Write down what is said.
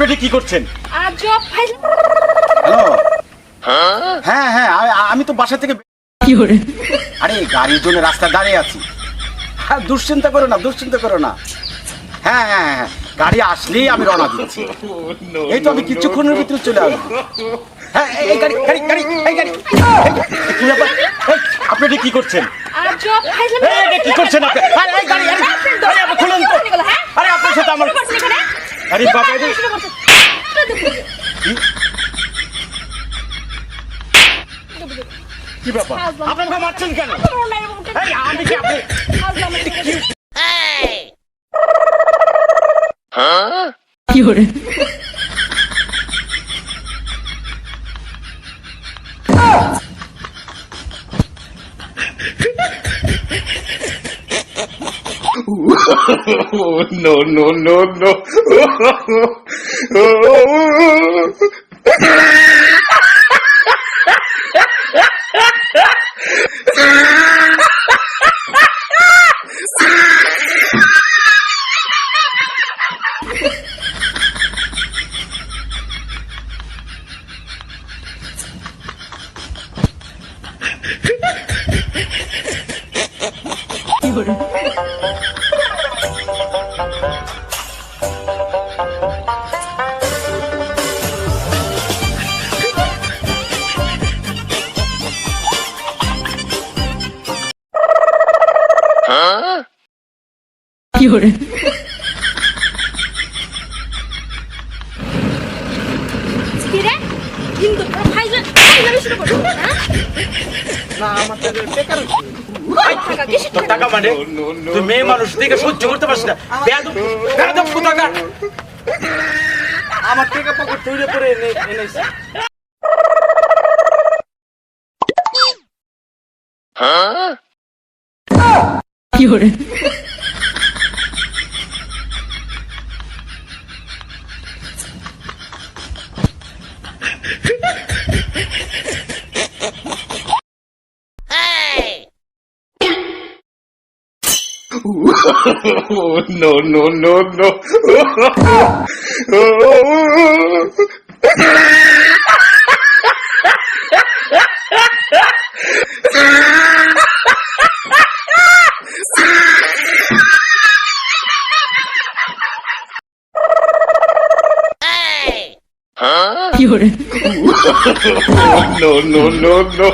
আপনি কি করছেন? আজব ভাই। হ্যালো। হ্যাঁ হ্যাঁ আমি তো বাসা থেকে কি করে? আরে গাড়ির জন্য রাস্তা দাঁড়িয়ে আছি। দুশ্চিন্তা করো না, দুশ্চিন্তা করো না। হ্যাঁ হ্যাঁ হ্যাঁ গাড়ি আসলেই আমি রওনা দিচ্ছি। এই তো আমি কিছুক্ষণের ভিতরে চলে আসবো। হ্যাঁ এই গাড়ি গাড়ি গাড়ি এই গাড়ি কি ব্যাপার? আপনি কি করছেন? আজব ভাই। কি করছেন আপনি? আরে এই গাড়ি গাড়ি আরে আপনি খুলুন তো। আরে আপনার সাথে আমার আরে বাবা রে কি ব্যাপার? আপনি আমাকে মারছেন কেন? এই আমি কি আপনি কি করে? Oh, no, no, no, no. কি করে? কি করে? কিরে কিন্তু ভাইজান শুরু করো হ্যাঁ না আমার তো বেকার হচ্ছে। টাকা কিসের তোর টাকা মানে তুই মেয়ে মানুষ দেখে সহ্য করতে পারছিস না। বেয়াদব বেয়াদব কোথাকার। আমার টাকা পকেট তৈরি করে এনেছে। কি করে? Oh, no, no, no, no. কি করে? No, no, no, no.